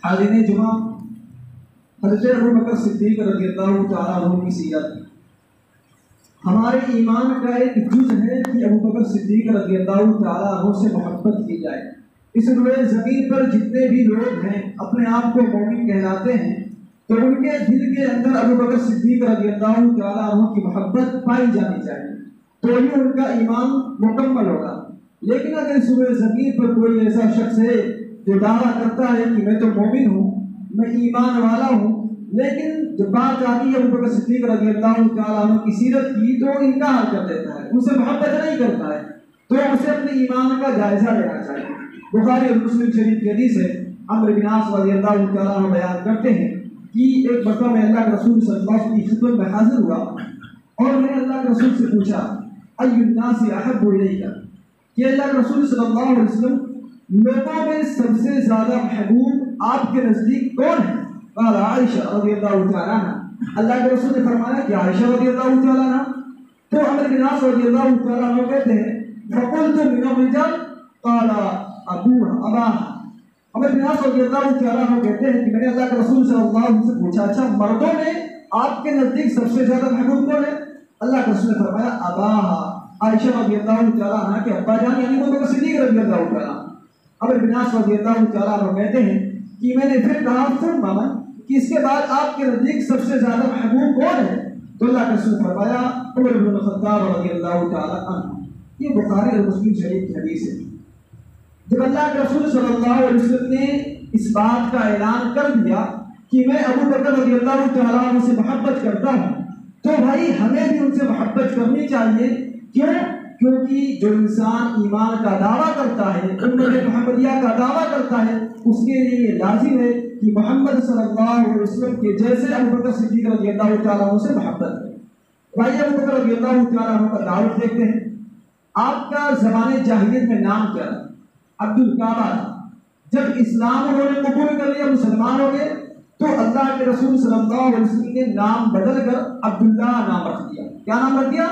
حاضرین جمعہ، حضرت ابوبکر صدیق رضی اللہ تعالیٰ عنہ کی سیرت ہمارے ایمان کا ایک جز ہے کہ ابوبکر صدیق رضی اللہ تعالیٰ عنہ سے محبت کی جائے۔ اس روئے زمین پر جتنے بھی لوگ ہیں اپنے آپ کو مومن کہلاتے ہیں، تو ان کے دل کے اندر ابوبکر صدیق رضی اللہ تعالیٰ عنہ کی محبت پائی جانی چاہیے، تو ہی ان کا ایمان مکمل ہوگا۔ لیکن اگر اس روئے زمین پر کوئی ایسا شخص ہے جو دعویٰ کرتا ہے کہ میں تو مومن ہوں، میں ایمان والا ہوں، لیکن جب بات آتی ہے ابوبکر صدیق رضی اللہ تعالیٰ عنہ کی سیرت کی تو انکار کر دیتا ہے، ان سے محبت نہیں کرتا ہے، تو اسے اپنے ایمان کا جائزہ لینا چاہیے۔ بخاری اور مسلم شریف کی حدیث ہے، عمرو بن عاص رضی اللہ تعالیٰ عنہ بیان کرتے ہیں کہ ایک مرتبہ میں اللہ کے رسول صلی اللہ علیہ وسلم کی خدمت میں حاضر ہوا اور میں نے اللہ کے رسول سے پوچھا ای الناس احب الیک، کہ اللہ کے رسول صلی اللہ علیہ وسلم لوگوں میں سب سے زیادہ محبوب آپ کے نزدیک کون ہے؟ قال عائشہ رضی اللہ تعالیٰ عنہ، اللہ کے رسول نے فرمایا کہ عائشہ رضی اللہ تعالیٰ عنہ۔ تو عمرو بن عاص رضی اللہ تعالیٰ عنہ کہتے ہیں فقلت من الرجال قال ابوها عمرو بن عاص رضی اللہ تعالیٰ عنہ کہتے ہیں کہ میں نے اللہ کے رسول صلی اللہ علیہ وسلم سے پوچھا اچھا مردوں میں آپ کے نزدیک سب سے زیادہ محبوب کون ہے؟ اللہ کے رسول نے فرمایا اباها، عائشہ رضی اللہ تعالیٰ عنہ کے ابا جان یعنی ابوبکر صدیق رضی اللہ تعالیٰ عنہ۔ عمرو بن عاص رضی اللہ تعالیٰ عنہ کہتے ہیں کہ میں نے پھر کہا ثم من، کہ اس کے بعد آپ کے نزدیک سب سے زیادہ محبوب کون ہے؟ تو اللہ کے رسول نے فرمایا عمر بن الخطاب رضی اللہ تعالیٰ عنہ۔ یہ بخاری اور مسلم شریف کی حدیث ہے۔ جب اللہ کے رسول صلی اللہ علیہ وسلم نے اس بات کا اعلان کر دیا کہ میں ابوبکر رضی اللہ تعالیٰ عنہ سے محبت کرتا ہوں، تو بھائی ہمیں بھی ان سے محبت کرنی چاہیے۔ کیوں؟ کیونکہ جو انسان ایمان کا دعویٰ کرتا ہے، امت محمدیہ کا دعویٰ کرتا ہے، اس کے لیے یہ لازم ہے کہ محمد صلی اللہ علیہ وسلم کے جیسے ابوبکر صدیق رضی اللہ تعالیٰ عنہ سے محبت کرے۔ بھائی ابوبکر رضی اللہ تعالیٰ عنہ کا تعارف دیکھتے ہیں۔ آپ کا زمانے جاہلیت میں نام کیا تھا؟ عبد الکعبہ تھا۔ جب اسلام انہوں نے قبول کر لیا، مسلمان ہو گئے، تو اللہ کے رسول صلی اللہ علیہ وسلم نے نام بدل کر عبداللہ نام رکھ دیا۔ کیا نام رکھ دیا؟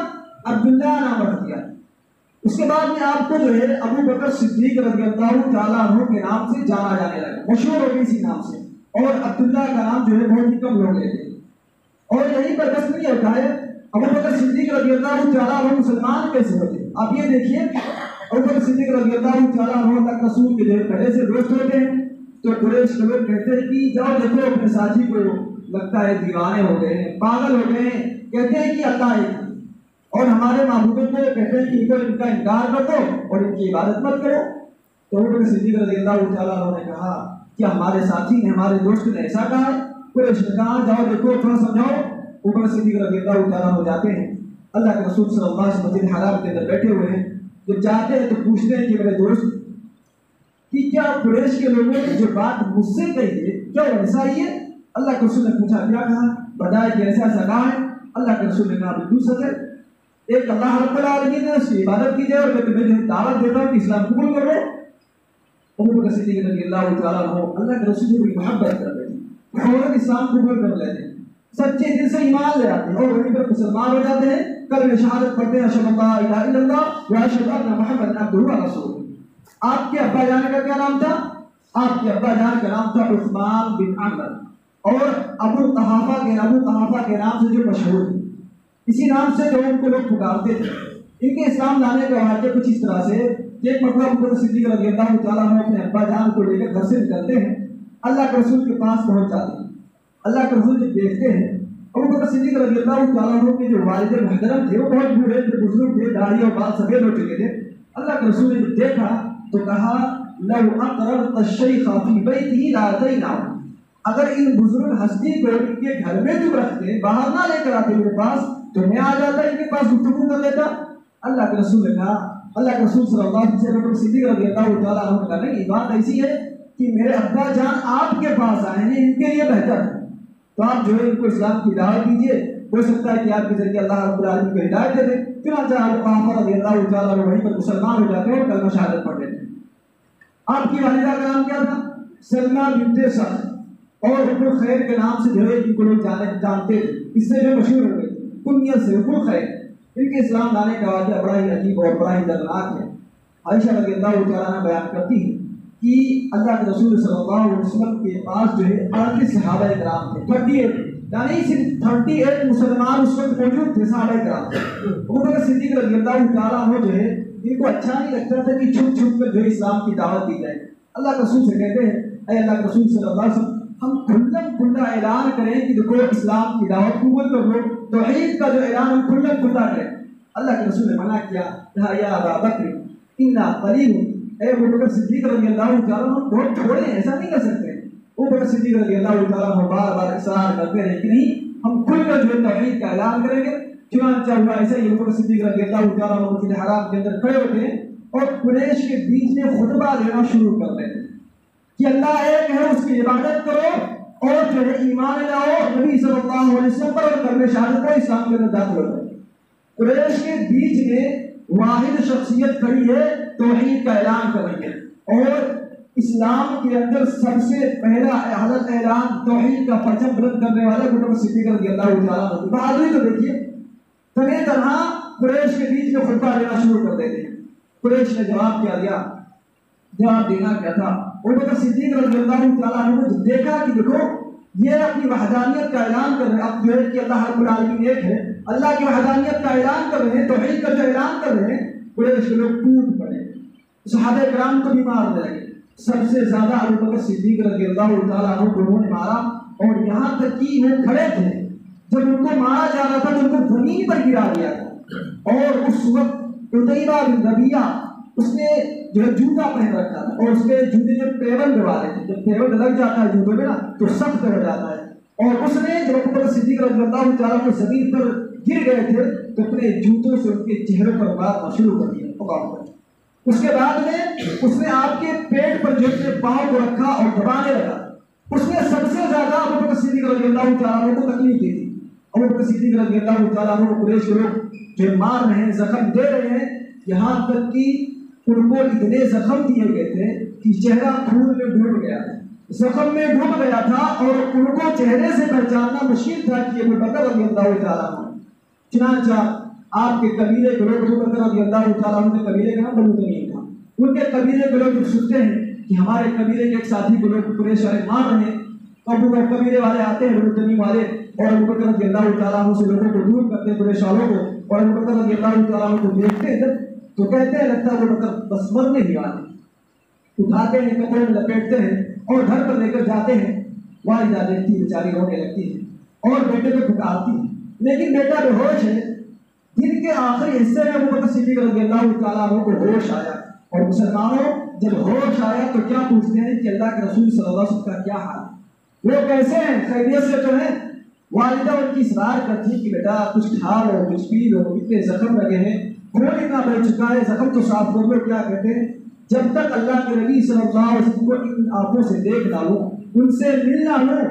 عبداللہ نام رکھ دیا۔ اس کے بعد میں آپ کو جو ہے ابوبکر صدیق رضی اللہ تعالیٰ عنہ کے نام سے جانا جانے لگا، مشہور ہو گئی اسی نام سے، اور عبداللہ کا نام جو ہے بہت ہی کم لوگ لیتے ہیں۔ اور یہی پر بس نہیں ہوتا ہے، ابوبکر صدیق رضی اللہ تعالیٰ عنہ مسلمان کیسے ہوتے ہیں؟ آپ یہ دیکھیے، ابوبکر صدیق رضی اللہ تعالیٰ عنہ تک رسول کے جو پہلے سے دوست ہوتے ہیں، تو قریش کے لوگ کہتے ہیں کہ جاؤ دیکھو اپنے ساتھی کو، لگتا ہے دیوانے ہو گئے ہیں، پاگل ہو گئے ہیں، کہتے ہیں کہ اللہ ایک ہے، اور ہمارے معبودوں کو کہتے ہیں کہ ان کا انکار کر دو اور ان کی عبادت مت کرو۔ تو ابوبکر صدیق رضی اللہ تعالیٰ عنہ نے کہا کہ ہمارے ساتھی نے، ہمارے دوست نے ایسا کہا ہے؟ قریش نے کہا جاؤ دیکھو تھوڑا سمجھاؤ۔ ابوبکر صدیق رضی اللہ تعالیٰ عنہ جاتے ہیں، اللہ کے رسول صلی اللہ علیہ وسلم مسجد حرام کے اندر بیٹھے ہوئے ہیں، جب جاتے ہیں تو پوچھتے ہیں کہ میرے دوست کہ کیا قریش کے لوگوں نے جو بات مجھ سے کہی ہے کیا ایسا ہی ہے؟ اللہ کے رسول نے پوچھا کیا کہا؟ بتایا کہ ایسا ایسا کہا ہے۔ اللہ کے رسول نے کہا بالکل سچ ہے، ایک اللہ رب العالمین نے اس کی عبادت کی جائے اور میں تمہیں دعوت دیتا ہوں کہ اسلام قبول کرو۔ ابوبکر صدیق رضی اللہ تعالیٰ عنہ اللہ کے رسول کی محبت کر رہے ہیں، فوراً اسلام قبول کر لیتے ہیں، سچے دل سے ایمان لے آتے ہیں اور وہیں پر مسلمان ہو جاتے ہیں، کلمہ شہادت پڑھتے ہیں اشہد ان لا الہ الا اللہ و اشہد ان محمدا عبدہ و رسولہ۔ آپ کے ابا جان کا کیا نام تھا؟ آپ کے ابا جان کا نام تھا عثمان بن عمر، اور ابو قحافہ کے نام سے جو مشہور ہے، اسی نام سے جو ان کو لوگ پکارتے تھے۔ ان کے اسلام لانے کا واقعہ کچھ اس طرح سے کہ ایک مرتبہ ابوبکر صدیق رضی اللہ تعالیٰ عنہ اپنے ابا جان کو لے کر گھر سے نکلتے ہیں، اللہ کے رسول کے پاس پہنچ جاتے ہیں۔ اللہ کے رسول جب دیکھتے ہیں ابوبکر صدیق رضی اللہ تعالیٰ عنہ کے جو والد محترم تھے وہ بہت بوڑھے تھے، بزرگ تھے، داڑھی اور بال سفید ہو چکے تھے۔ اللہ کے رسول نے جب دیکھا تو کہا لو اقررت الشیخ فی بیتہ لاتیناہ، اگر ان بزرگ ہستی کو ان کے گھر میں تم رکھتے، باہر نہ لے کر آتے میرے پاس، تو میں آ جاتا ان کے پاس گفتگو کر لیتا۔ اللہ کے رسول نے کہا، اللہ کے رسول صلی اللہ علیہ وسلم ابوبکر صدیق رضی اللہ تعالیٰ عنہ نے کہا نہیں، بات ایسی ہے کہ میرے ابا جان آپ کے پاس آئے ہیں، ان کے لیے بہتر ہے، تو آپ جو ہے ان کو اسلام کی دعوت دیجیے، ہو سکتا ہے کہ آپ کے ذریعے اللہ رب العالمین کو ہدایت دے دیں۔ چنانچہ ابو قحافہ رضی اللہ تعالیٰ عنہ وہیں پر مسلمان ہو جاتے ہیں اور کلمہ شہادت پڑھ لیتے ہیں۔ آپ کی والدہ کا نام کیا تھا؟ سلمہ بنت سعد، اور ام الخیر کے نام سے جو ہے ان کو لوگ جانتے تھے، اس سے جو مشہور ہو گئے کنیت سے ام الخیر۔ ان کے اسلام لانے کا واقعہ بڑا ہی عجیب اور بڑا ہی دردناک ہے۔ عائشہ رضی اللہ تعالیٰ عنہ بیان کرتی ہیں کہ کہ اللہ کے رسول صلی اللہ علیہ وسلم کے پاس جو ہے 38 صحابہ کرام تھے، 38، یعنی صرف 38 مسلمان اس وقت موجود تھے صحابہ کرام۔ ابو بکر صدیق رضی اللہ تعالیٰ عنہ جو ہے ان کو اچھا نہیں لگتا تھا کہ چھپ چھپ کر جو ہے اسلام کی دعوت دی جائے۔ اللہ کے رسول سے کہتے ہیں اے اللہ کے رسول صلی اللہ علیہ وسلم ہم کھلا اعلان کریں کہ دیکھو اسلام کی دعوت قبول کر لو، توحید کا جو اعلان ہم کھلا کریں۔ اللہ کے رسول نے منع کیا، کہا یا ابا بکر انا قریب، اے ابو بکر صدیق رضی اللہ تعالیٰ عنہ بہت تھوڑے ہیں، ایسا نہیں کر سکتے۔ ابو بکر صدیق رضی اللہ تعالیٰ عنہ بار بار اصرار کرتے رہے کہ نہیں ہم کھل کر جو ہے توحید کا اعلان کریں گے۔ چنانچہ ہوا ایسا ہی ابو بکر صدیق رضی اللہ تعالیٰ عنہ مسجد حرام کے اندر کھڑے ہوتے ہیں اور قریش کے بیچ میں خطبہ دینا شروع کر دیتے کہ اللہ ایک ہے، اس کی عبادت کرو اور جو ہے ایمان لاؤ نبی صلی اللہ علیہ وسلم پر اور کلمہ شہادت کو اسلام کے اندر داخل ہو۔ قریش کے بیچ میں واحد شخصیت کھڑی ہے توحید کا اعلان کر رہی ہے، اور اسلام کے اندر سب سے پہلا حضرت اعلان توحید کا پرچم بلند کرنے والا ابو بکر صدیق رضی اللہ تعالیٰ عنہ۔ بہادری تو دیکھیے، تنہیں تنہا قریش کے بیچ میں خطبہ دینا شروع کر دیتے ہیں۔ قریش نے جواب کیا دیا، جواب دینا کیا تھا؟ ابو بکر صدیق رضی اللہ تعالیٰ عنہ نے دیکھا کہ دیکھو یہ اپنی وحدانیت کا اعلان کر رہے ہیں، اب جو ہے کہ اللہ رب العالمین ایک ہے، اللہ کی وحدانیت کا اعلان کر رہے ہیں، توحید کا جو اعلان کر رہے ہیں، قریش کے لوگ ٹوٹ پڑے، صحابہ کرام کو بھی مارنے لگے۔ سب سے زیادہ ابو بکر صدیق رضی اللہ تعالیٰ عنہ کو انہوں نے مارا، اور یہاں تک کہ وہ کھڑے تھے، جب ان کو مارا جا رہا تھا تو ان کو زمین پر گرا دیا تھا، اور اس وقت عتیبہ بن ربیعہ اس نے جو ہے جوتا پہن رکھا تھا، اور اس کے جوتے جو پیوند والے تھے، جب پیوند لگ جاتا ہے جوتے میں نا تو سخت ہو جاتا ہے، اور اس نے جب ابو بکر صدیق رضی اللہ تعالیٰ عنہ زمین پر گر گئے تھے تو اپنے جوتوں سے ان کے چہرے پر مارنا شروع کر دیا۔ اس کے بعد میں اس نے آپ کے پیٹ پر جو اپنے پاؤں کو رکھا اور دبانے لگا۔ اس نے سب سے زیادہ ابو بکر صدیق رضی اللہ تعالیٰ عنہ کو تکلیف دی تھی۔ ابو بکر صدیق رضی اللہ تعالیٰ عنہ قریش کے لوگ جو مار رہے ہیں، زخم دے رہے ہیں، یہاں تک کہ ان کو اتنے زخم دیے گئے تھے کہ چہرہ خون میں ڈوب گیا تھا، زخم میں ڈوب گیا تھا، اور ان کو چہرے سے پہچاننا مشکل تھا کہ ابو بکر رضی اللہ تعالیٰ عنہ۔ چنانچہ آپ کے قبیلے کے لوگ، ابو بکر رضی اللہ تعالیٰ عنہ کے قبیلے کا نام بنو تمیم تھا، ان کے قبیلے کے لوگ جب سنتے ہیں کہ ہمارے قبیلے کے ایک ساتھی کو لوگ قریش والے مار رہے ہیں، تو ابو بکر قبیلے والے آتے ہیں، بنو تمیم والے، اور ابو بکر رضی اللہ تعالیٰ عنہ سے لوگوں کو دور کرتے ہیں، قریش والوں کو، اور ابو بکر رضی اللہ تعالیٰ عنہ کو دیکھتے ہیں تو کہتے ہیں لگتا ہے ابو بکر بس مرنے ہی والے، اٹھاتے ہیں، کپڑے میں لپیٹتے ہیں اور گھر پر لے کر جاتے ہیں۔ والدہ دیکھتی بیچاری رونے لگتی ہے اور بیٹے کو پکارتی ہے، لیکن بیٹا بے ہوش ہے۔ دن کے آخری حصے میں ابو بکر صدیق رضی اللہ تعالیٰ عنہ کو ہوش آیا، اور مسلمانوں جب ہوش آیا تو کیا پوچھتے ہیں کہ اللہ کے رسول صلی اللہ علیہ وسلم کا کیا حال ہے، وہ کیسے ہیں، خیریت سے تو ہیں؟ والدہ ان کی اصرار کرتی کہ بیٹا کچھ کھا لو، کچھ پی لو، اتنے زخم لگے ہیں، خون اتنا بہ چکا ہے، زخم تو صاف کر لو۔ کیا کہتے ہیں؟ جب تک اللہ کے نبی صلی اللہ علیہ وسلم کو ان آنکھوں سے دیکھ نہ لوں، ان سے مل نہ لوں،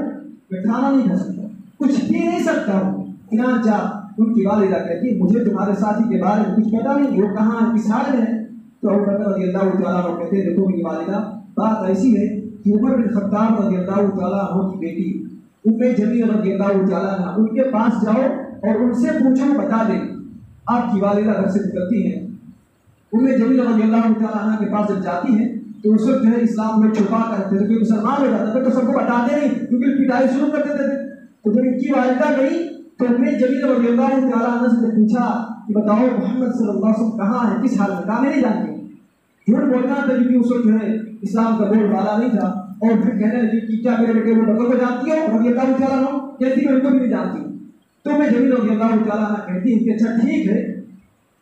میں کھانا نہیں کھا سکتا، کچھ پی نہیں سکتا ہوں۔ چنانچہ ان کی والدہ کہتی مجھے تمہارے ساتھی کے بارے میں کچھ پتا نہیں، وہ کہاں ہے، کس حال میں ہے؟ تو ابو بکر رضی اللہ تعالیٰ عنہ کہتے ہیں دیکھو میری والدہ، بات ایسی ہے کہ عمر بن خطاب رضی اللہ تعالیٰ عنہ کی بیٹی ام جمیل رضی اللہ تعالیٰ عنہ، ان کے پاس جاؤ اور ان سے پوچھو، بتا دیں۔ آپ کی والدہ گھر سے نکلتی ہیں، ام جمیل رضی اللہ تعالیٰ عنہ کے پاس جب جاتی ہیں تو اس وقت جو ہے اسلام میں چھپا کر رکھتے تھے، کوئی مسلمان ہو جاتا تھا تو سب کو بتاتے نہیں کیونکہ پٹائی شروع کر دیتے تھے۔ تو جب ان کی والدہ گئی تو ام جمیل رضی اللہ تعالیٰ عنہ سے پوچھا کہ بتاؤ محمد صلی اللہ علیہ وسلم کہاں ہے، کس حال میں؟ کہا میں نہیں جانتی۔ جھوٹ بولنا تھا کیونکہ اس وقت جو ہے اسلام کا بول بالا نہیں تھا، اور پھر کہنے لگی کہ کیا میرے بیٹے ابو بکر کو جانتی ہو رضی اللہ تعالیٰ عنہ؟ کہتی میں ان کو بھی نہیں جانتی ہوں۔ تو میں جمیل رضی اللہ تعالیٰ عنہ کہتی ہوں کہ اچھا ٹھیک ہے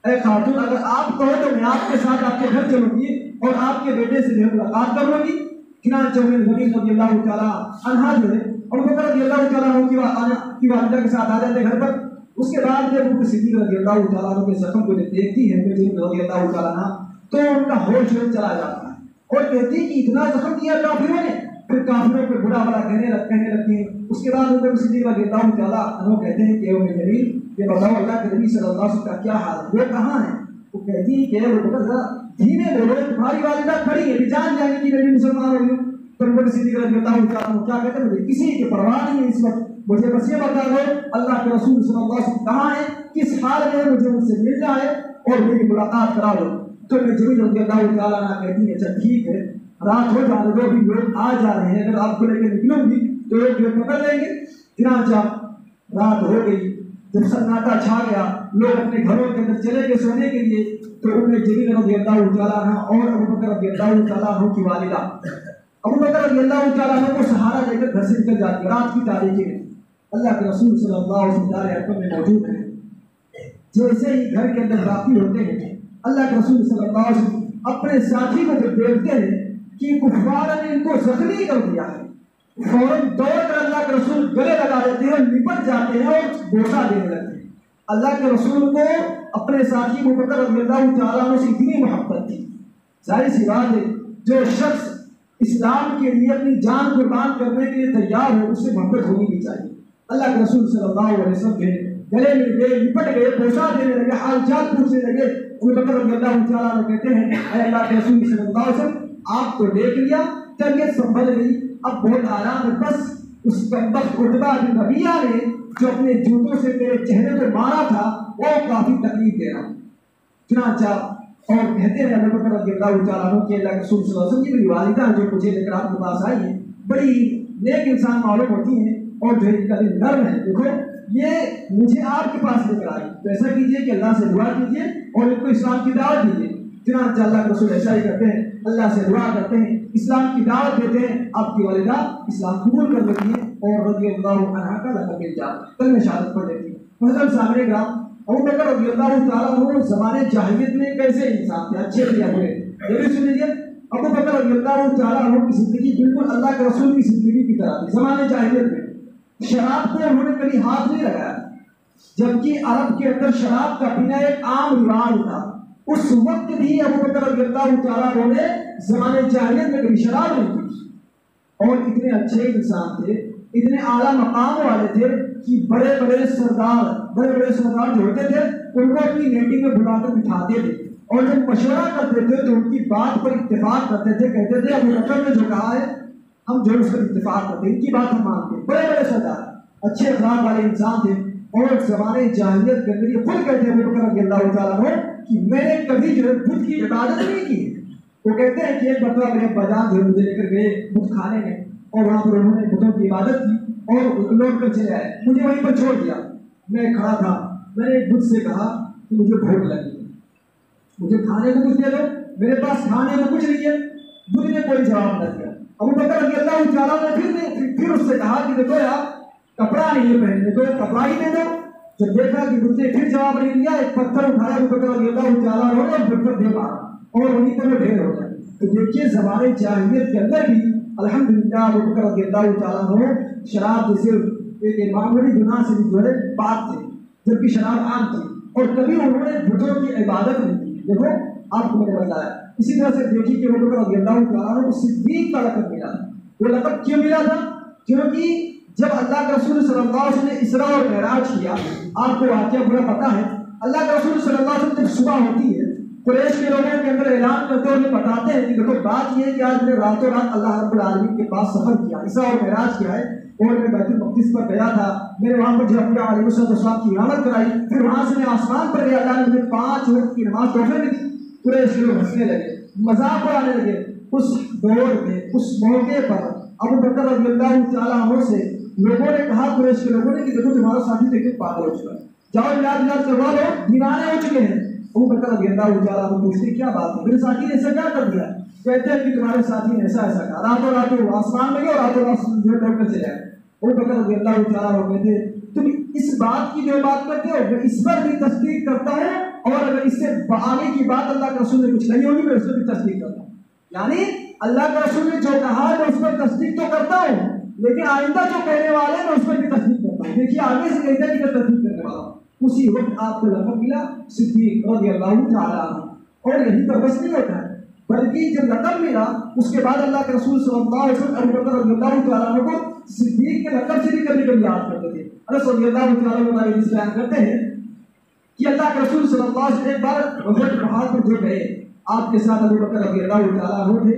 اے خاتون، اگر آپ کہو تو میں آپ کے ساتھ آپ کے گھر چلوں گی اور آپ کے بیٹے سے جو ملاقات کر لوں گی۔ چنانچہ جمیل رضی اللہ تعالیٰ عنہ جو ہے ابو بکر رضی اللہ تعالیٰ عنہ کی والدہ کے ساتھ آ جاتے ہیں گھر پر۔ اس کے بعد جب ابو بکر صدیق رضی اللہ تعالیٰ عنہ کے زخم کو جب دیکھتی ہے جمیل رضی اللہ تعالیٰ عنہ تو ان کا ہوش چلا جاتا ہے اور کہتی ہے کہ اتنا زخم دیا کافروں نے، پھر کافروں کو برا بھلا کہنے لگتی ہیں۔ اس کے بعد ابو بکر صدیق رضی اللہ تعالیٰ عنہ کہتے ہیں کہ اے جمیل یہ بتاؤ اللہ کے نبی صلی اللہ علیہ وسلم کا کیا حال ہے، وہ کہاں ہے؟ وہ کہتی ہے کہ ابو بکر ذرا دھیمے بولو، تمہاری والدہ کھڑی ہے، بھی جان جائیں گی کہ نبی مسلمان ہو گئی۔ تو ابو بکر صدیق رضی اللہ تعالیٰ عنہ کیا کہتے ہیں مجھے کسی کی پرواہ نہیں ہے اس وقت، مجھے بس یہ بتا دو اللہ کے رسول صلی اللہ علیہ وسلم کہاں ہے، کس حال میں، مجھے ان سے ملنا ہے اور میری ملاقات کرا دو۔ تو میں جمیل رضی اللہ تعالیٰ عنہ کہتی ہے اچھا ٹھیک ہے رات ہو جانے دو، بھی لوگ آ جا رہے ہیں، اگر آپ کو لے کے نکلوں گی تو لوگ جو پکڑ لیں گے۔ چنانچہ رات ہو گئی، جب سناٹا چھا گیا، لوگ اپنے گھروں کے اندر چلے گئے سونے کے لیے، تو ام جمیل رضی اللہ تعالیٰ عنہ اور ابو بکر رضی اللہ تعالیٰ عنہ کی والدہ ابو بکر رضی اللہ تعالیٰ عنہ کو سہارا دے کر گھر سے نکل جاتی ہے۔ رات کی تاریکی میں اللہ کے رسول صلی اللہ علیہ وسلم میں موجود ہیں۔ جیسے ہی گھر کے اندر داخل ہوتے ہیں، اللہ کے رسول صلی اللہ علیہ وسلم اپنے ساتھی کو جب دیکھتے ہیں کہ کفار نے ان کو زخمی کر دیا ہے، فوراً دوڑ کر اللہ کے رسول گلے لگا دیتے ہیں، نپٹ جاتے ہیں اور بوسہ دینے لگتے ہیں۔ اللہ کے رسول کو اپنے ساتھی ابو بکر رضی اللہ تعالیٰ عنہ سے اتنی محبت تھی، ظاہر سی بات ہے جو شخص اسلام کے لیے اپنی جان قربان کرنے کے لیے تیار ہو اس سے محبت ہونی بھی چاہیے۔ اللہ کے رسول صلی اللہ علیہ وسلم گلے مل گئے، نپٹ گئے، بوسہ دینے لگے، حال چال پوچھنے لگے۔ ابو بکر رضی اللہ تعالیٰ عنہ کہتے ہیں اے اللہ کے رسول صلی اللہ علیہ وسلم، آپ کو دیکھ لیا، طبیعت سنبھل گئی، اب بہت آرام ہے، بس اس کمبخت عتبہ بن ربیعہ نے جو اپنے جوتوں سے تیرے چہرے پہ مارا تھا وہ کافی تکلیف دے رہا۔ چنانچہ اور کہتے ہیں ابو بکر رضی اللہ تعالیٰ عنہ کہ اللہ کے رسول صلی اللہ علیہ وسلم کی میری والدہ جو مجھے لے کر آپ کے پاس آئی ہے، بڑی نیک انسان معلوم ہوتی ہیں اور جو ان کا دل نرم ہے، دیکھو یہ مجھے آپ کے پاس لے کر آئی، تو ایسا کیجیے کہ اللہ سے دعا کیجیے اور ان کو اسلام کی دعوت دیجیے۔ چنانچہ اللہ کے رسول ایسا ہی کرتے ہیں، اللہ سے دعا کرتے ہیں، اسلام کی دعوت دیتے ہیں، آپ کی والدہ اسلام قبول کر لیتی ہے اور رضی اللہ عنہ کا لقب مل جاتا ہے، کلمہ شہادت پڑھ لیتی ہے۔ مثلاً سامنے گرام ابو بکر رضی اللہ تعالیٰ عنہ زمانے جاہلیت میں کیسے انسان تھے، اچھے تھے یا برے، یہ بھی سن لیجیے۔ ابو بکر رضی اللہ تعالیٰ عنہ کی زندگی بالکل اللہ کے رسول کی زندگی کی طرح تھی۔ زمانے جاہلیت میں شراب کو انہوں نے کبھی ہاتھ نہیں لگایا، جبکہ عرب کے اندر شراب کا پینا ایک عام رواج تھا۔ اس وقت بھی ابو بکر رضی اللہ تعالیٰ عنہ نے زمانے جاہلیت میں کبھی شراب نہیں پی، اور اتنے اچھے انسان تھے، اتنے اعلیٰ مقام والے تھے کہ بڑے بڑے سردار جو ہوتے تھے ان کو اپنی میٹنگ میں بلا کر بٹھاتے تھے اور جب مشورہ کرتے تھے تو ان کی بات پر اتفاق کرتے تھے، کہتے تھے ابو بکر نے جو کہا ہے ہم جو اس پر اتفاق کرتے ہیں، ان کی بات ہم مانتے ہیں۔ بڑے بڑے سردار اچھے اخلاق والے انسان تھے اور زمانے جاہلیت کے اندر یہ خود کہتے ہیں ابو بکر رضی اللہ تعالیٰ عنہ کہ میں نے کبھی جو ہے بت کی عبادت نہیں کی۔ وہ کہتے ہیں کہ ایک مرتبہ میرے ابا جان جو مجھے لے کر گئے بت کھانے میں اور وہاں پر انہوں نے بتوں کی عبادت کی اور لوٹ کر چلے آئے، مجھے وہیں پر چھوڑ دیا۔ میں کھڑا تھا، میں نے ایک بت سے کہا کہ مجھے بھوک لگی، مجھے کھانے کو کچھ دے دو، میرے پاس کھانے کو کچھ نہیں ہے۔ بت نے کوئی جواب نہ دیا۔ ابو بکر رضی اللہ تعالیٰ نے پھر اس سے کہا کہ دیکھو یار کپڑا نہیں ہے پہننے کو، کپڑا ہی دے دو۔ جب دیکھا کہ بت نے پھر جواب نہیں دیا، ایک پتھر اٹھایا ابو بکر رضی اللہ تعالیٰ نے اور بت پر دے مارا اور وہیں پر وہ ڈھیر ہو گیا۔ تو دیکھیے زمانے جاہلیت کے اندر بھی الحمدللہ ابو بکر رضی اللہ تعالیٰ نے شراب جیسے ایک معمولی گناہ سے بھی جو ہے پاک تھے، جبکہ شراب عام تھی اور کبھی انہوں نے بتوں کی عبادت نہیں کی۔ دیکھو آپ کو میں نے بتایا، اسی طرح سے دیکھیے کہ ابو بکر رضی اللہ تعالیٰ کو صدیق کا لقب ملا۔ وہ لقب کیوں ملا تھا؟ کیونکہ جب اللہ کے رسول صلی اللہ علیہ وسلم نے اسراء اور معراج کیا، آپ کو واقعہ پورا پتا ہے، اللہ کے رسول صلی اللہ علیہ وسلم جب صبح ہوتی ہے قریش کے لوگوں کے اندر اعلان کرتے ہوئے بتاتے ہیں کہ دیکھو بات یہ ہے کہ آج میں نے راتوں رات اللہ رب العالمین کے پاس سفر کیا، اسراء اور معراج کیا ہے، اور میں بیت المقدس پر گیا تھا، میں نے وہاں پر جو انبیاء علیہ السلام کی امامت کرائی، پھر وہاں سے میں آسمان پر گیا، اللہ نے مجھے 5 وقت کی نماز تحفے میں دی۔ قریش کے لوگ ہنسنے لگے، مذاق اڑانے لگے۔ اس دور میں اس موقع پر ابو بکر رضی اللہ تعالیٰ عنہ سے لوگوں نے کہا، قریش کے لوگوں نے کہ دیکھو تمہارا ساتھی دیکھو پاگل ہو چکا ہے، جاؤ علاج کروا لو، دیوانے ہو چکے ہیں۔ ابو بکر رضی اللہ تعالیٰ عنہ پوچھتے کیا بات ہے، میرے ساتھی نے ایسا کیا کر دیا؟ کہتے ہیں کہ تمہارے ساتھی نے ایسا ایسا کہا، راتوں رات وہ آسمان میں گئے اور راتوں رات جو لوٹ کر چلے آئے۔ ابو بکر رضی اللہ تعالیٰ عنہ کہتے تم اس بات کی جو بات کرتے ہو میں اس پر بھی تصدیق کرتا ہوں، اور اگر اس سے آگے کی بات اللہ کے رسول نے کچھ نہیں ہوگی میں اس پر بھی تصدیق کرتا ہوں۔ یعنی اللہ کے رسول نے جو کہا میں اس پر تصدیق تو کرتا ہوں، لیکن آئندہ جو کہنے والے میں اس پر بھی تصدیق کرتا ہوں۔ دیکھیے آگے سے کہتے ہیں کہ تصدیق کرنے والا ہوں۔ اسی وقت آپ کو لقب ملا صدیق رضی اللہ تعالیٰ عنہ، اور یہی پر بس نہیں ہوتا ہے بلکہ جب لقب ملا اس کے بعد اللہ کے رسول صلی اللہ علیہ وسلم ابو بکر رضی اللہ تعالیٰ عنہ کو صدیق کے لقب سے بھی کبھی کبھی یاد کرتے تھے۔ انس رضی اللہ تعالیٰ عنہ بیان کرتے ہیں کہ اللہ کے رسول صلی اللہ علیہ وسلم ایک بار احد پہاڑ پر جو گئے، آپ کے ساتھ ابو بکر رضی اللہ تعالیٰ عنہ تھے،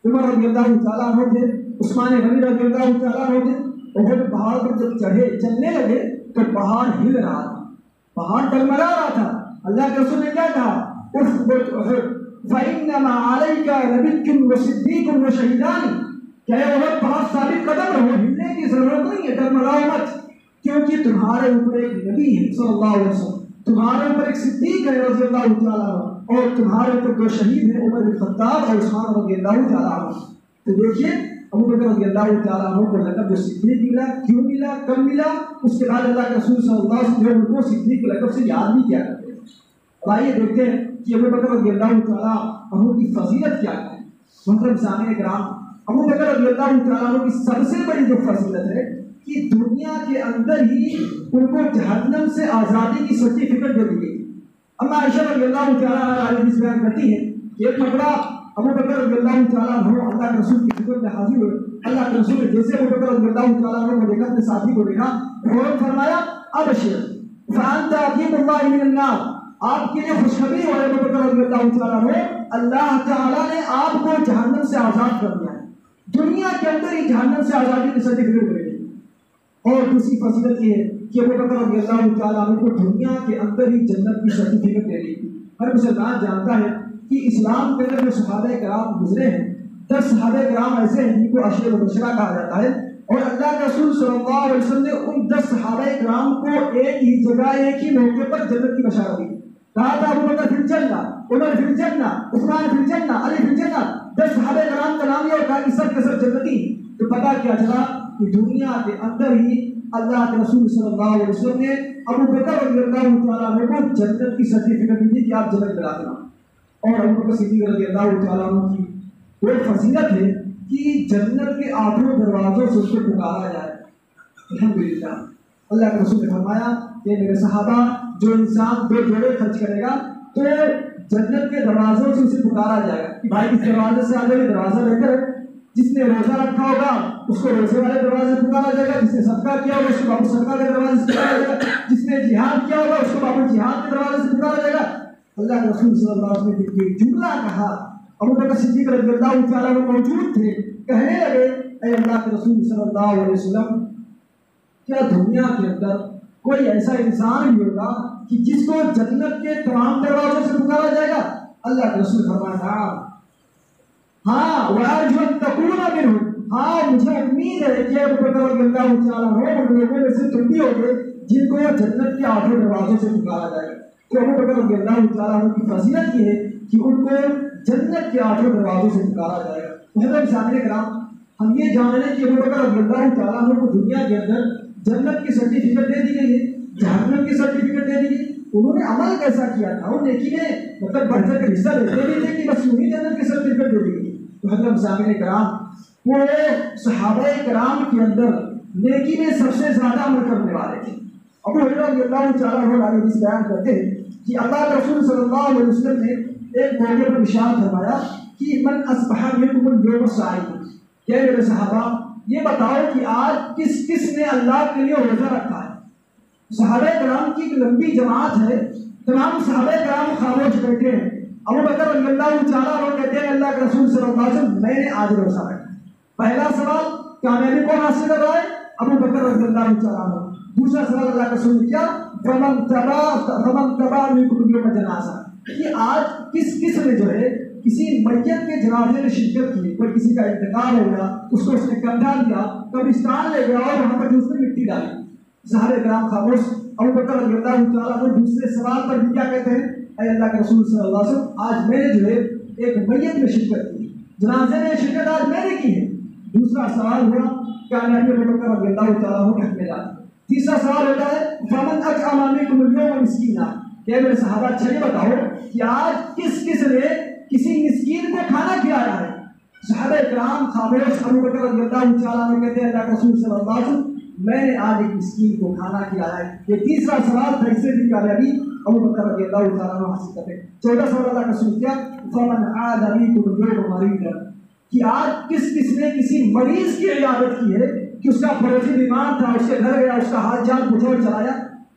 عمر رضی اللہ تعالیٰ عنہ تھے، عثمان غنی رضی اللہ تعالیٰ عنہ تھے۔ احد پہاڑ پر جب چڑھے چلنے لگے تو پہاڑ ہل رہا تھا، پہاڑ ڈگمگا رہا تھا۔ اللہ کے رسول نے کیا کہا؟ اثبت احد، فإنما عليك نبي وصديق وشهيدان، کہ اے عہد بہت ثابت قدم رہو، ہلنے کی ضرورت نہیں ہے، ڈگمگاؤ مت، کیونکہ تمہارے اوپر ایک نبی ہے صلی اللہ علیہ وسلم، تمہارے اوپر ایک صدیق ہے رضی اللہ تعالیٰ عنہ، اور تمہارے اوپر دو شہید ہیں عمر بن خطاب اور عثمان رضی اللہ تعالیٰ عنہ۔ تو دیکھیے ابو بکر رضی اللہ تعالیٰ عنہ کو لقب صدیق ملا، کیوں ملا، کب ملا؟ اس کے بعد اللہ کے رسول صلی اللہ علیہ وسلم ان کو صدیق کے لقب سے یاد بھی کیا کرتے ہیں۔ اب آئیے دیکھتے ہیں کہ ابو بکر رضی اللہ تعالیٰ عنہ کی فضیلت کیا ہے۔ محترم سامعین کرام، ابو بکر رضی اللہ تعالیٰ عنہ کی سب سے بڑی جو فضیلت ہے کہ دنیا کے اندر ہی ان کو جہنم سے آزادی کی سرٹیفکیٹ دے دی گئی۔ اما عائشہ رضی اللہ تعالیٰ عنہ حدیث بیان کرتی ہے کہ ایک مرتبہ ابو بکر رضی اللہ تعالیٰ عنہ اللہ کے رسول کی خدمت میں حاضر ہوئے۔ اللہ کے رسول نے جیسے ابو بکر رضی اللہ تعالیٰ عنہ کو دیکھا، اپنے ساتھی کو دیکھا، فوراً فرمایا ابشر فانت عتیق اللہ من النار، آپ کے لیے خوشخبری ہو ابو بکر رضی اللہ تعالیٰ عنہ، اللہ تعالیٰ نے آپ کو جہنم سے آزاد کر دیا ہے، دنیا کے اندر ہی جہنم سے آزادی کی سرٹیفکیٹ ملے گی۔ اور دوسری فضیلت یہ ہے کہ ابو بکر رضی اللہ تعالیٰ عنہ کو دنیا کے اندر ہی جنت کی سرٹیفکیٹ دے دی۔ ہر مسلمان جانتا ہے کہ اسلام کے اندر جو صحابہ کرام گزرے ہیں، 10 صحابہ کرام ایسے ہیں جن کو عشرہ مبشرہ کہا جاتا ہے، اور اللہ کے رسول صلی اللہ علیہ وسلم نے ان 10 صحابہ کرام کو ایک ہی جگہ ایک ہی موقع پر جنت کی بشارت دی۔ کہا تھا ابو بکر فی الجنہ، عمر فی الجنہ، عثمان فی الجنہ، علی فی الجنہ، 10 صحابہ کرام کا نام لیا اور کہا کہ سب کے سب جنتی۔ تو پتہ کیا چلا کہ دنیا کے اندر ہی اللہ کے رسول صلی اللہ علیہ وسلم نے ابو بکر رضی اللہ تعالیٰ عنہ کو جنت کی سرٹیفکیٹ دی کہ آپ جنت میں داخل ہوں۔ اور ابو بکر صدیق رضی اللہ تعالیٰ عنہ کی وہ فضیلت ہے کہ جنت کے آٹھوں دروازوں سے اس کو پکارا جائے۔ الحمدللہ اللہ کے رسول نے فرمایا کہ میرے صحابہ، جو انسان 2 جوڑے خرچ کرے گا تو جنت کے دروازوں سے اسے پکارا جائے گا کہ بھائی اس دروازے سے آگے دروازہ لے کر، جس نے روزہ رکھا ہوگا اس کو روزے والے دروازے سے پکارا جائے گا، جس نے صدقہ کیا ہوگا اس کو باپو صدقہ کے دروازے سے پکارا جائے گا، جس نے جہاد کیا ہوگا اس کو باپو جہاد کے دروازے سے پکارا جائے گا۔ اللہ کے رسول صلی اللہ علیہ وسلم نے یہ جملہ کہا، ابو بکر صدیق رضی اللہ تعالیٰ عنہ موجود تھے، کہنے لگے اے اللہ کے رسول صلی اللہ علیہ وسلم، کیا دنیا کے اندر کوئی ایسا انسان بھی ہوگا کہ جس کو جنت کے تمام دروازوں سے پکارا جائے گا؟ اللہ کے رسول فرمایا ہاں وَأَرْجُو أَن تَكُونَ مِنْهُمْ، ہاں مجھے امید ہے کہ ابو بکر رضی اللہ تعالیٰ عنہ ان لوگوں میں سے تم بھی ہوگے جن کو جنت کے 8 دروازوں سے پکارا جائے گا۔ تو ابو بکر رضی اللہ تعالیٰ عنہ کی فضیلت یہ ہے کہ ان کو جنت کے 8 دروازوں سے پکارا جائے گا۔ محترم سامعین کرام، ہم یہ جان لیں کہ ابو بکر رضی اللہ تعالیٰ عنہ کو دنیا کے اندر جنت کی سرٹیفکیٹ دے دی گئی ہے، جہنم کی سرٹیفکیٹ دے دی گئی۔ انہوں نے عمل کیسا کیا تھا؟ وہ نیکی میں مطلب بڑھ چڑھ کر حصہ لیتے بھی تھے کہ بس یوں ہی جنت کی سرٹیفکیٹ دے دی گئی۔ تو حضرت سامعین کرام، وہ صحابہ کرام کے اندر نیکی میں سب سے زیادہ عمل کرنے والے تھے۔ ابو ہریرہ رضی اللہ تعالیٰ عنہ حدیث بیان کرتے ہیں کہ اللہ کے رسول صلی اللہ علیہ وسلم نے ایک موقع پر ارشاد فرمایا کہ من اصبح منکم اليوم صائما، کہ میرے صحابہ یہ بتاؤ کہ آج کس کس نے اللہ کے لیے روزہ رکھا ہے؟ صحابہ کرام کی ایک لمبی جماعت ہے، تمام صحابہ کرام خاموش بیٹھے ہیں۔ ابو بکر رضی اللہ تعالیٰ عنہ کہتے ہیں اللہ کے رسول صلی اللہ علیہ وسلم میں نے آج روزہ رکھا۔ پہلا سوال کامیابی کون حاصل کر رہا ہے؟ ابو بکر رضی اللہ تعالیٰ عنہ۔ دوسرا سوال اللہ کے رسول نے کیا؟ فمن تبع منکم اليوم جنازہ، کہ آج کس نے جو ہے کسی میت کے جنازے میں شرکت کی، کوئی کسی کا انتقال ہو گیا، اس کو اس نے کندھا دیا، قبرستان لے گیا اور وہاں پر اس نے مٹی ڈالی۔ صحابہ کرام خاموش۔ ابو بکر رضی اللہ تعالیٰ عنہ دوسرے سوال پر بھی کیا کہتے ہیں؟ اے اللہ کے رسول صلی اللہ علیہ وسلم، آج میں نے جو ہے ایک میت میں شرکت کی، جنازے میں شرکت آج میں نے کی ہے۔ دوسرا سوال ہوا کامیابی ابو بکر رضی اللہ تعالیٰ عنہ کے حق میں ڈالی۔ تیسرا سوال ہوتا ہے فمن اطعم منکم اليوم مسکینا، کہ میرے صحابہ اچھا یہ بتاؤ کہ آج کس نے کسی مسکین کو کھانا کھلایا ہے؟ صحابہ کرام خاموش۔ ابو بکر رضی اللہ تعالیٰ عنہ کہتے ہیں اللہ کے رسول صلی اللہ علیہ وسلم میں نے آج ایک مسکین کو کھانا کھلایا ہے۔ یہ تیسرا سوال تھا، اس سے بھی کامیابی ابو بکر رضی اللہ تعالیٰ عنہ حاصل کرتے ہیں۔ چوتھا سوال اللہ کا رسول کیا؟ فمن عاد منکم اليوم مریضا، کہ آج کس نے کسی مریض کی عیادت کی ہے کہ اس کا پڑوسی بیمار تھا، اس کے گھر گیا، اس کا حال چال پوچھا اور چلایا؟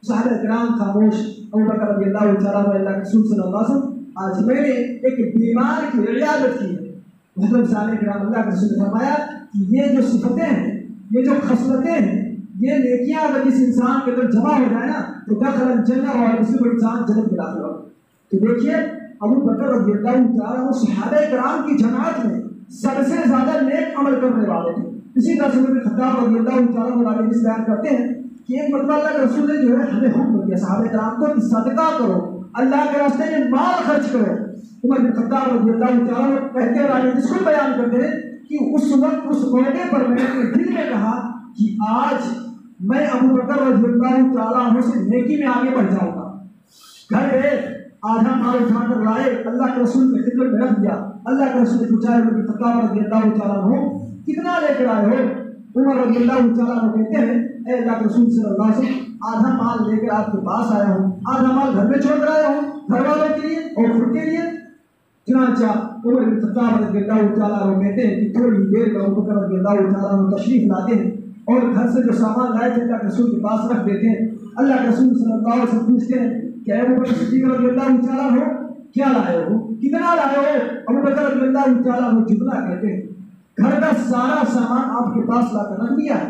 صحابہ کرام خاموش۔ ابو بکر رضی اللہ تعالیٰ عنہ اللہ کے رسول صلی اللہ علیہ وسلم آج میں نے ایک بیمار کی عیادت کی ہے۔ محترم سامعین کرام، اللہ کے رسول نے فرمایا کہ یہ جو صفتیں ہیں، یہ جو خصلتیں ہیں، یہ نیکیاں اگر جس انسان کے اندر جمع ہو جائے نا تو دخل الجنہ، اور کسی کو انسان جنت میں داخل ہوگا۔ تو دیکھیے ابو بکر رضی اللہ تعالیٰ عنہ صحابہ کرام کی جماعت میں سب سے زیادہ نیک عمل کرنے والے تھے. اسی طرح سے عمر بن خطاب رضی اللہ تعالیٰ عنہ والے اس بیان کرتے ہیں کہ ایک مرتبہ اللہ کے رسول نے جو ہے ہمیں حکم دیا صحابہ کرام کو کہ صدقہ کرو, اللہ کے راستے میں مال خرچ کرو. عمر بن خطاب رضی اللہ تعالیٰ عنہ کہتے ہیں راجہ جس کو بیان کرتے ہیں کہ اس وقت اس موقع پر میں نے اپنے دل میں کہا کہ آج میں ابو بکر رضی اللہ تعالیٰ عنہ سے نیکی میں آگے بڑھ جاؤں گا. گھر گئے, آدھا مال اٹھا کر لائے, اللہ کے رسول کے خدمت میں رکھ دیا. اللہ کے رسول نے پوچھا عمر بن خطاب رضی اللہ تعالیٰ عنہ کتنا لے کر آئے ہو؟ عمر رضی اللہ تعالیٰ عنہ کہتے ہیں اے اللہ کے رسول صلی اللہ علیہ وسلم آدھا مال لے کر آپ کے پاس آیا ہوں, آدھا مال گھر میں چھوڑ کر آیا ہوں, گھر والوں کے لیے اور خود کے لیے. چنانچہ عمر بن خطاب رضی اللہ تعالیٰ عنہ کہتے ہیں کہ تھوڑی دیر میں ابو بکر رضی اللہ تعالیٰ عنہ تشریف لاتے ہیں اور گھر سے جو سامان لائے تھے اللہ کے رسول کے پاس رکھ دیتے ہیں. اللہ کے رسول صلی اللہ علیہ وسلم پوچھتے ہیں کہ ابو بکر صدیق رضی اللہ تعالیٰ عنہ کیا لائے ہو, کتنا لائے ہو؟ ابو بکر رضی اللہ تعالیٰ عنہ جتنا کہتے ہیں. گھر کا سارا سامان آپ کے پاس لا کر رکھ دیا ہے,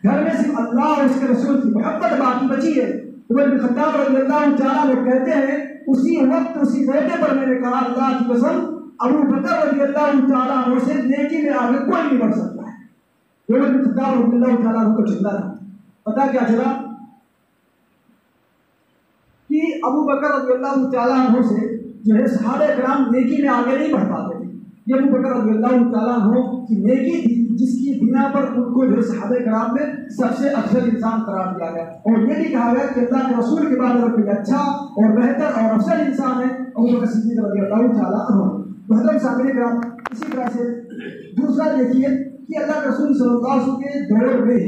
گھر میں صرف اللہ اور اس کے رسول کی محبت باقی بچی ہے. عمر بن خطاب رضی اللہ تعالیٰ عنہ کہتے ہیں اسی وقت اسی موقع پر میں نے کہا اللہ کی قسم ابو بکر رضی اللہ تعالیٰ عنہ سے نیکی میں آگے کوئی نہیں بڑھ سکتا ہے. عمر بن خطاب رضی اللہ تعالیٰ عنہ کو چلا تھا. پتا کیا چلا کہ ابو بکر رضی اللہ تعالیٰ عنہ سے جو ہے صحابہ کرام نیکی میں آگے نہیں بڑھ پاتے تھے. یہ ابو بکر رضی اللہ تعالیٰ عنہ کی نیکی تھی جس کی بنا پر ان کو جو صحابہ کرام میں سب سے افضل انسان قرار دیا گیا, اور یہ بھی کہا گیا کہ اللہ کے رسول کے بعد اگر کوئی اچھا اور بہتر اور افضل انسان ہے ابو بکر صدیق رضی اللہ تعالیٰ عنہ. محترم سامعین کرام, اسی طرح سے دوسرا دیکھیے کہ اللہ کے رسول صلی اللہ علیہ وسلم کے دور میں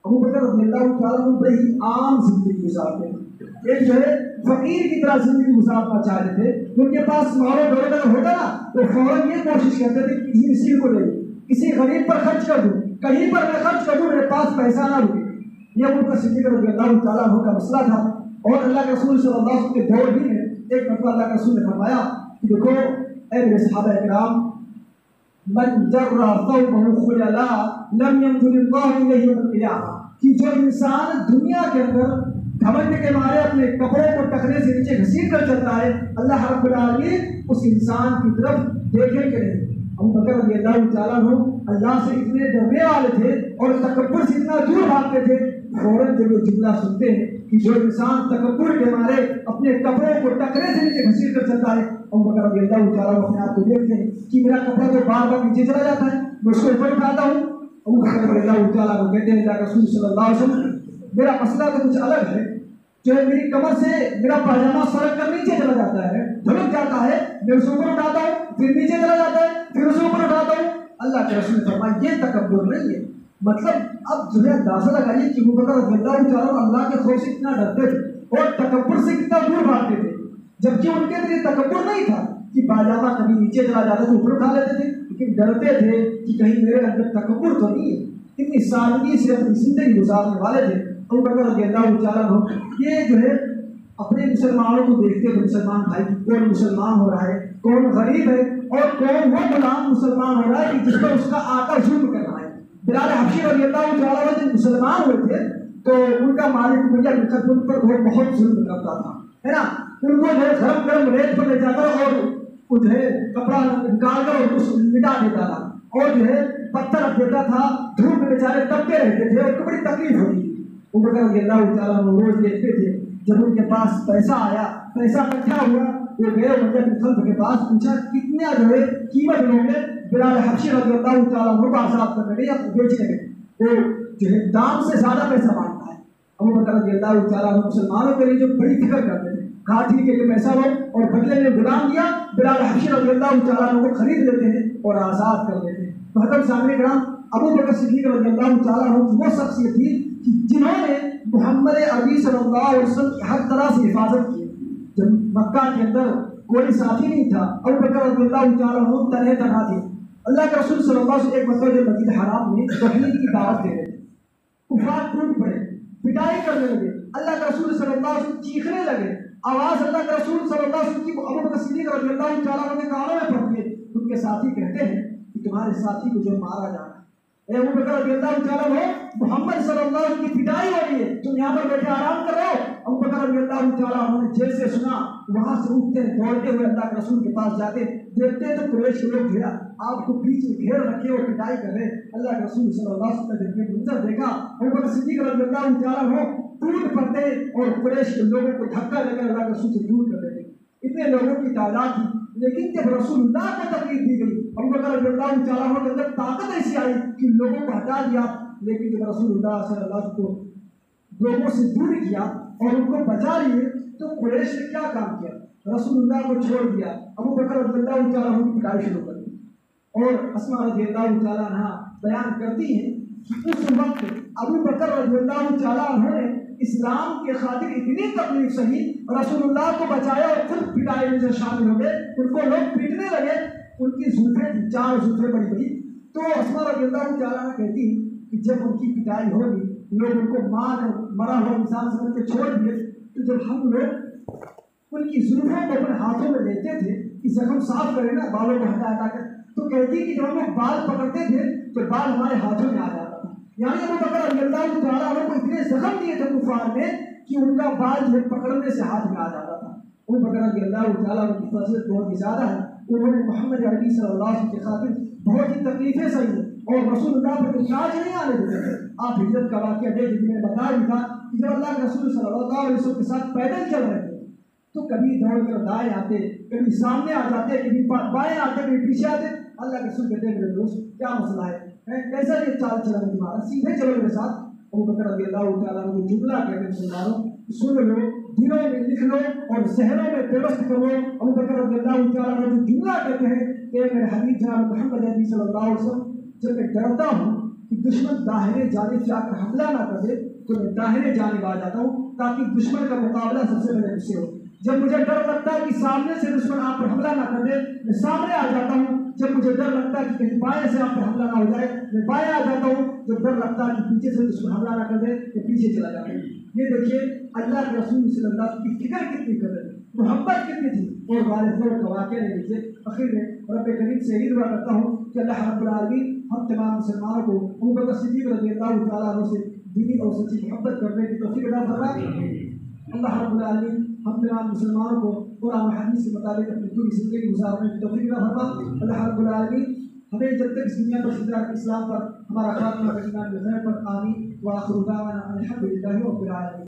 ابو بکر رضی اللہ تعالیٰ عنہ بڑی عام زندگی گزارتے ہیں. ایک جو ہے فقیر کی طرح زندگی گزارنا چاہتے تھے. ان کے پاس مال و دولت اگر ہوتا نا تو فوراً یہ کوشش کرتے تھے کہ کسی مسکین کو دے دوں, کسی غریب پر خرچ کر دوں, کہیں پر میں خرچ کر دوں, میرے پاس پیسہ نہ رکے. یہ ابو بکر صدیق رضی اللہ تعالیٰ عنہ کا مسئلہ تھا. اور اللہ کے رسول صلی اللہ علیہ وسلم کے دور ہی میں ایک مرتبہ اللہ کے رسول نے فرمایا کہ دیکھو اے میرے صحابہ کرام, من جر ثوبه خللا لم ينظر الله اليه يوم القيامه, کہ جو انسان دنیا کے اندر گھمنڈ کے مارے اپنے کپڑوں کو ٹکنے سے نیچے گھسیٹ کر چلتا ہے, اللہ رب العالمین اس انسان کی طرف دیکھیں گے نہیں. ابو بکر رضی اللہ تعالیٰ عنہ اللہ سے اتنے ڈرنے والے تھے اور تکبر سے اتنا دور بھاگتے تھے, فوراً جب یہ جملہ سنتے ہیں کہ جو انسان تکبر کے مارے اپنے کپڑوں کو ٹکنے سے نیچے گھسیٹ کر چلتا ہے, ابو بکر رضی اللہ تعالیٰ عنہ اپنے آپ کو دیکھتے ہیں کہ میرا کپڑا تو بار بار نیچے چلا جاتا ہے, میں اس کو اوپر اٹھاتا ہوں. ابو بکر رضی اللہ تعالیٰ عنہ کہتے ہیں اللہ رسول صلی اللہ علیہ وسلم میرا مسئلہ تو کچھ الگ ہے, جو ہے میری کمر سے میرا پاجامہ سرک کر نیچے چلا جاتا ہے, دھڑک جاتا ہے, میں اسے اوپر اٹھاتا ہوں, پھر نیچے چلا جاتا ہے, پھر اسے اوپر اٹھاتا ہوں. اللہ کے رسول نے فرمایا یہ تکبر نہیں ہے. مطلب اب جو ہے اندازہ لگائیے کہ ابو بکر رضی اللہ تعالیٰ عنہ اللہ کے خوف سے اتنا ڈرتے تھے اور تکبر سے کتنا دور بھاگتے تھے, جبکہ ان کے اندر یہ تکبر نہیں تھا کہ پاجامہ کبھی نیچے چلا جاتا تو اوپر اٹھا لیتے تھے, لیکن ڈرتے تھے کہ کہیں میرے اندر تکبر تو نہیں ہے. اتنی سادگی سے اپنی زندگی گزارنے والے تھے ابو بکر رضی اللہ تعالیٰ عنہ. یہ جو ہے اپنے مسلمانوں کو دیکھتے تھے, مسلمان بھائی کون مسلمان ہو رہا ہے, کون غریب ہے, اور کون وہ غلام مسلمان ہو رہا ہے کہ جس پر اس کا آقا ظلم کر رہا ہے. بلال حبشی رضی اللہ تعالیٰ عنہ جب مسلمان ہوئے تھے تو ان کا مالک بھیا ان پر بہت ظلم کرتا تھا, ہے نا. ان کو جو ہے گرم گرم ریت پر لے جا کر اور جو ہے کپڑا نکال کر اور اس مٹا دیتا تھا, اور جو ہے پتھر رکھ دیتا تھا, دھوپ میں بیچارے تپتے رہتے تھے اور بڑی تکلیف ہوتی تھی. ابو بکر رضی اللہ تعالیٰ عنہ روز دیکھتے تھے, جب ان کے پاس پیسہ آیا, پیسہ اکٹھا ہوا, وہ گئے وجہ خلف کے پاس پوچھا کتنا جو ہے قیمت لوگے. بلال حبشی رضی اللہ تعالیٰ عنہ کو آزاد کرنے کے یا بیچنے کے, وہ جو ہے دام سے زیادہ پیسہ مانگتا ہے. ابو بکر رضی اللہ تعالیٰ عنہ مسلمانوں کے لیے جو بڑی فکر کرتے تھے, کہا ٹھیک ہے کہ پیسہ لو, اور بدلے میں غلام دیا, بلال حبشی رضی اللہ تعالیٰ عنہ کو خرید لیتے ہیں اور آزاد کر دیتے ہیں. محترم سامعین کرام, ابو بکر صدیق رضی اللہ تعالیٰ عنہ وہ شخصیت تھی جنہوں نے محمد عربی صلی اللہ علیہ وسلم کی ہر طرح سے حفاظت کی. جب مکہ کے اندر کوئی ساتھی نہیں تھا, ابو بکر رضی اللہ تعالیٰ عنہ تنہے تنہا تھے. اللہ کے رسول صلی اللہ علیہ وسلم ایک مرتبہ جو مسجد حرام میں توحید کی دعوت دے رہے تھے, کفار ٹوٹ پڑے, پٹائی کرنے لگے. اللہ کے رسول صلی اللہ علیہ وسلم چیخنے لگے, آواز اللہ کے رسول صلی اللہ علیہ وسلم کی ابو بکر صدیق رضی اللہ تعالیٰ عنہ کے کانوں میں پڑتی ہے. ان کے ساتھی کہتے ہیں کہ تمہارے ساتھی کو جو مارا جا رہا ہے, اے ابو بکر رضی اللہ تعالیٰ عنہ محمد صلی اللہ علیہ وسلم کی پٹائی ہو رہی ہے, تم یہاں پر بیٹھے آرام کر رہے ہو. ابو بکر رضی اللہ تعالیٰ عنہ نے جیسے سنا وہاں سے اٹھتے دوڑتے ہوئے اللہ کے رسول کے پاس جاتے، دیکھتے تو قریش کے لوگ گھیرا آپ کو بیچ میں گھیر رکھے اور پٹائی کر رہے۔ اللہ کے رسول صلی اللہ علیہ وسلم نے جب یہ منظر دیکھا ابو بکر صدیق رضی اللہ تعالیٰ عنہ ٹوٹ پڑتے اور قریش کے لوگوں کو دھکا دے کر اللہ کے رسول سے دور کر دیتے۔ اتنے لوگوں کی تعداد تھی، لیکن جب رسول اللہ کو تکلیف دی گئی ابو بکر رضی اللہ تعالیٰ عنہ کے اندر طاقت ایسی آئی کہ لوگوں کو ہٹا دیا، لیکن جب رسول اللہ صلی اللہ علیہ وسلم کو لوگوں سے دور کیا اور ان کو بچا لیے تو قریش نے کیا کام کیا؟ رسول اللہ کو چھوڑ دیا، ابو بکر رضی اللہ تعالیٰ عنہ کی پٹائی شروع کر دی۔ اور اسماء رضی اللہ تعالیٰ عنہ بیان کرتی ہیں کہ اس وقت ابو بکر رضی اللہ تعالیٰ عنہ نے اسلام کے خاطر اتنی تکلیف سہی، رسول اللہ کو بچایا اور خود پٹائی میں شامل ہو گئے، ان کو لوگ پیٹنے لگے، ان کی زلفیں تھی 4 زلفیں بڑی بڑی۔ تو اسماء رضی اللہ تعالیٰ عنہ کہتی کہ جب ان کی پٹائی ہوگی لوگ ان کو مرا ہوا انسان سمجھ کے چھوڑ دیے، تو جب ہم لوگ ان کی زلفوں کو اپنے ہاتھوں میں لیتے تھے کہ زخم صاف کریں نا بالوں کو ہٹا ہٹا کر، تو کہتی کہ جب ہم لوگ بال پکڑتے تھے تو بال ہمارے ہاتھوں میں آ جاتا تھا۔ یعنی ابو بکر رضی اللہ تعالیٰ عنہ کو اتنے زخم دیے تھے کفار نے کہ ان کا بال جو پکڑنے سے ہاتھ میں آ جاتا تھا۔ ابو بکر رضی اللہ تعالیٰ عنہ کی فضیلت بہت ہی زیادہ ہے، انہوں نے محمد عربی صلی اللہ علیہ وسلم کی خاطر بہت ہی تکلیفیں سہی اور رسول اللہ پر اخراج نہیں آنے دیتے تھے۔ آپ ہجرت کا واقعہ دیکھ جس میں بتایا بھی تھا کہ جب اللہ کے رسول صلی اللہ علیہ وسلم کے ساتھ پیدل چل رہے تھے تو کبھی دوڑ کر دائیں آتے، کبھی سامنے آ جاتے، کبھی بائیں آتے، کبھی پیچھے آتے۔ اللہ کے رسول کہتے ہیں میرے دوست کیا مسئلہ ہے، کیسا یہ چال چلا تمہارا، سیدھے چلو میرے ساتھ۔ ابو بکر رضی اللہ تعالیٰ عنہ جملہ کہتے ہیں مسلمانوں سن لو، دلوں میں لکھ لو اور ذہنوں میں پیوست کرو۔ ابو بکر رضی اللہ تعالیٰ عنہ جملہ کہتے ہیں کہ میرے حبیب جناب محمد عربی صلی اللہ علیہ وسلم جب میں ڈرتا ہوں کہ دشمن داہنے جانب سے آ کر حملہ نہ کر دے تو میں داہنے جانب آ جاتا ہوں تاکہ دشمن کا مقابلہ سب سے پہلے مجھ سے ہو۔ جب مجھے ڈر لگتا ہے کہ سامنے سے دشمن آپ پر حملہ نہ کر دے میں سامنے آ جاتا ہوں، جب مجھے ڈر لگتا ہے کہ کہیں بائیں سے آپ پر حملہ نہ ہو جائے میں بائیں آ جاتا ہوں، جب ڈر لگتا ہے کہ پیچھے سے دشمن حملہ نہ کر دے میں پیچھے چلا جاتا ہوں۔ یہ دیکھیے اللہ کے رسول صلی اللہ علیہ وسلم کی فکر کتنی کر رہے تھے، محبت کتنی تھی، اور والد کا واقعہ نہیں دیکھیے۔ آخر میں رب کریم سے یہی دعا کرتا ہوں کہ اللہ رب العالمین ہم تمام مسلمانوں کو ابو بکر صدیق رضی اللہ تعالیٰ عنہ سے دینی اور سچی محبت کرنے کی توفیق عطا فرمائے۔ اللہ رب العالمین ہم تمام مسلمانوں کو قرآن و حدیث کے مطابق اپنی پوری زندگی گزارنے کی توفیق عطا فرمائے۔ اللہ رب العالمین ہمیں جب تک اس دنیا پر زندہ اسلام پر ہمارا خاتمہ ایمان بخیر پر آمین۔ وآخر دعوانا ان الحمد للہ رب العالمین۔